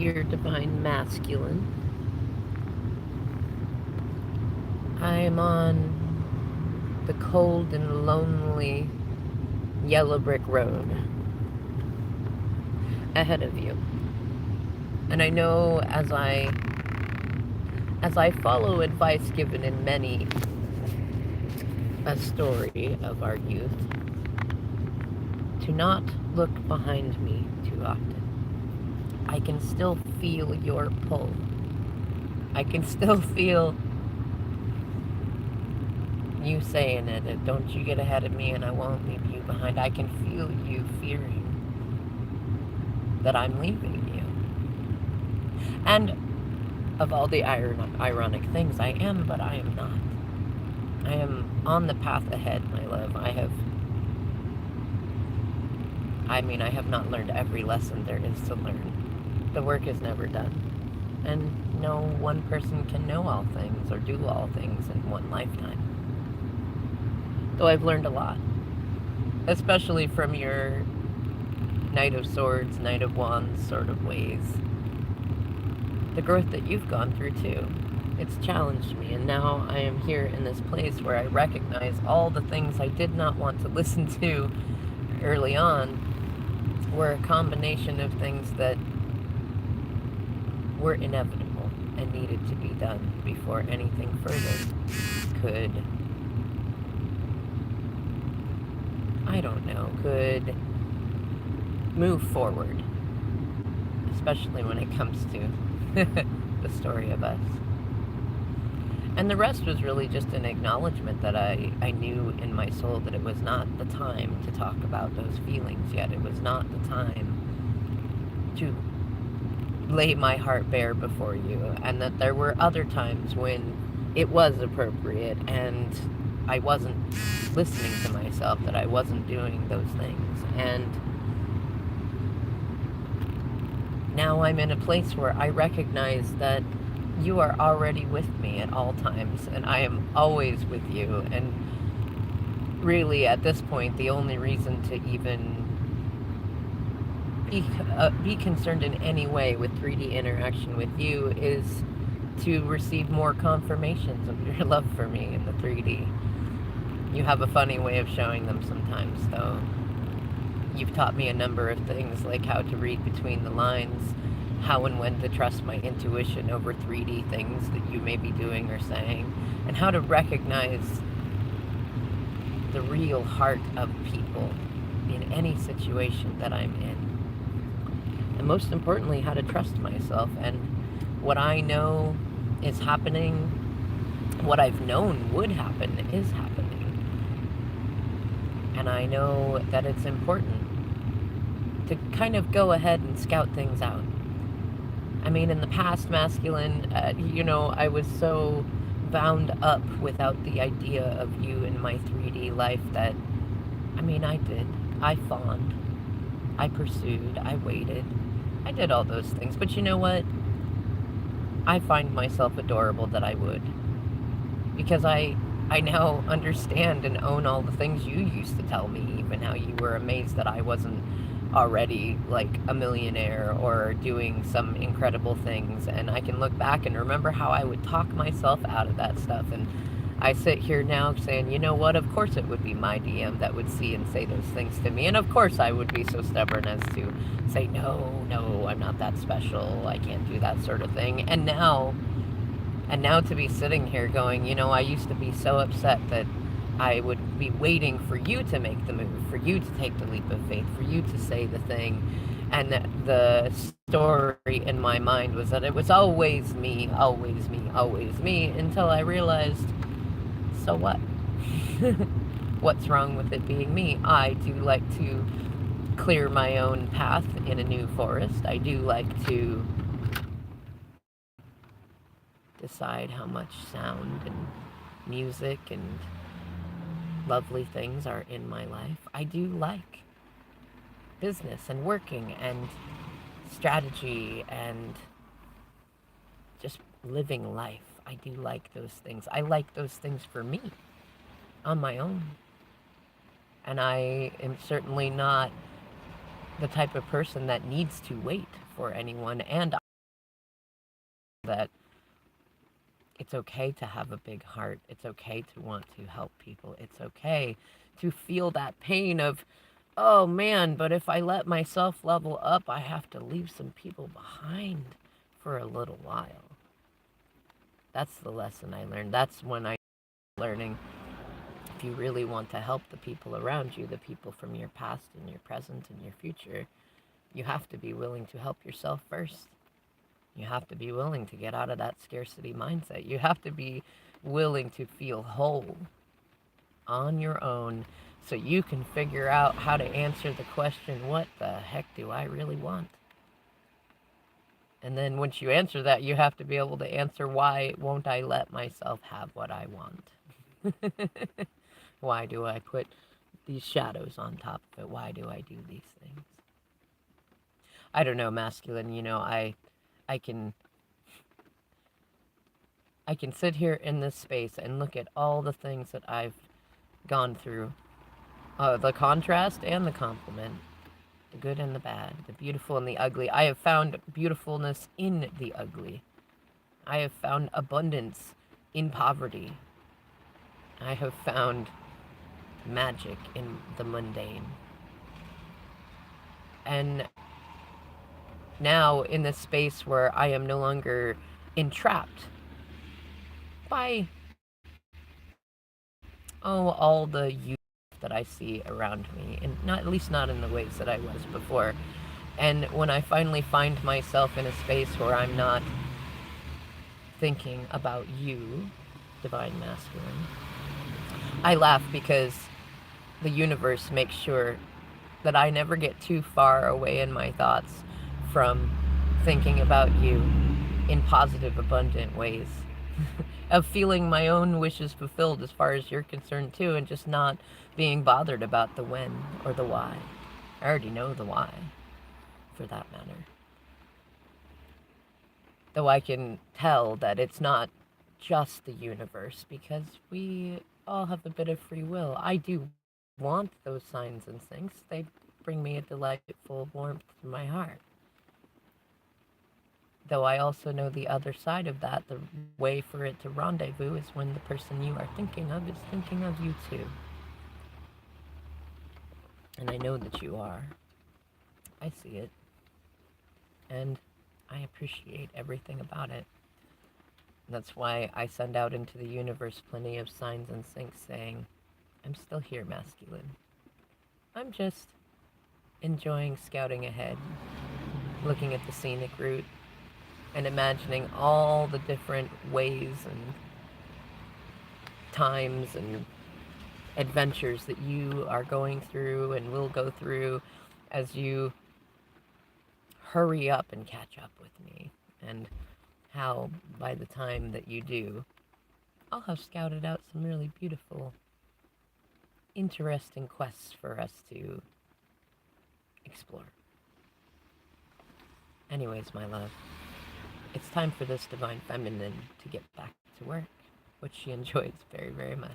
dear divine masculine. I am on the cold and lonely yellow brick road ahead of you. And I know as I follow advice given in many a story of our youth, to not look behind me too often. I can still feel your pull. I can still feel you saying it. Don't you get ahead of me and I won't leave you behind. I can feel you fearing that I'm leaving you. And of all the ironic things, I am, but I am not. I am on the path ahead, my love. I have not learned every lesson there is to learn. The work is never done. And no one person can know all things or do all things in one lifetime. Though I've learned a lot, especially from your Knight of Swords, Knight of Wands sort of ways. The growth that you've gone through too. It's challenged me, and now I am here in this place where I recognize all the things I did not want to listen to early on were a combination of things that were inevitable and needed to be done before anything further could, could move forward, especially when it comes to the story of us. And the rest was really just an acknowledgement that I knew in my soul that it was not the time to talk about those feelings yet. It was not the time to lay my heart bare before you, and that there were other times when it was appropriate and I wasn't listening to myself, that I wasn't doing those things. And now I'm in a place where I recognize that you are already with me at all times, and I am always with you. And really, at this point, the only reason to even be concerned in any way with 3D interaction with you is to receive more confirmations of your love for me in the 3D. You have a funny way of showing them sometimes, though. You've taught me a number of things, like how to read between the lines, how and when to trust my intuition over 3D things that you may be doing or saying, and how to recognize the real heart of people in any situation that I'm in. And most importantly, how to trust myself. And what I know is happening, what I've known would happen, is happening. And I know that it's important to kind of go ahead and scout things out. I mean, in the past, masculine, I was so bound up without the idea of you in my 3D life that, I did. I fawned. I pursued. I waited. I did all those things. But you know what? I find myself adorable that I would. Because I now understand and own all the things you used to tell me, even how you were amazed that I wasn't already like a millionaire or doing some incredible things. And I can look back and remember how I would talk myself out of that stuff. And I sit here now saying, you know what, of course it would be my DM that would see and say those things to me. And of course I would be so stubborn as to say, no, I'm not that special. I can't do that sort of thing. And now to be sitting here going, I used to be so upset that I would be waiting for you to make the move, for you to take the leap of faith, for you to say the thing. And the story in my mind was that it was always me, always me, always me, until I realized, so what? What's wrong with it being me? I do like to clear my own path in a new forest. I do like to decide how much sound and music and lovely things are in my life. I do like business and working and strategy and just living life. I do like those things. I like those things for me on my own. And I am certainly not the type of person that needs to wait for anyone. And that it's okay to have a big heart. It's okay to want to help people. It's okay to feel that pain of, oh man, but if I let myself level up, I have to leave some people behind for a little while. That's the lesson I learned. That's when I learning, if you really want to help the people around you, the people from your past and your present and your future, you have to be willing to help yourself first. You have to be willing to get out of that scarcity mindset. You have to be willing to feel whole on your own so you can figure out how to answer the question, what the heck do I really want? And then once you answer that, you have to be able to answer, why won't I let myself have what I want? Why do I put these shadows on top of it? Why do I do these things? I don't know, masculine, I can sit here in this space and look at all the things that I've gone through. The contrast and the compliment, the good and the bad, the beautiful and the ugly. I have found beautifulness in the ugly. I have found abundance in poverty. I have found magic in the mundane. And now in this space where I am no longer entrapped by, all the youth that I see around me, and not, at least not in the ways that I was before. And when I finally find myself in a space where I'm not thinking about you, divine masculine, I laugh because the universe makes sure that I never get too far away in my thoughts from thinking about you in positive, abundant ways. Of feeling my own wishes fulfilled as far as you're concerned too, and just not being bothered about the when or the why. I already know the why, for that matter. Though I can tell that it's not just the universe, because we all have a bit of free will. I do want those signs and things. They bring me a delightful warmth to my heart. Though I also know the other side of that, the way for it to rendezvous is when the person you are thinking of is thinking of you too. And I know that you are. I see it. And I appreciate everything about it. That's why I send out into the universe plenty of signs and sinks saying, I'm still here, masculine. I'm just enjoying scouting ahead, looking at the scenic route, and imagining all the different ways and times and adventures that you are going through and will go through as you hurry up and catch up with me, and how by the time that you do, I'll have scouted out some really beautiful, interesting quests for us to explore. Anyways, my love, it's time for this divine feminine to get back to work, which she enjoys very, very much.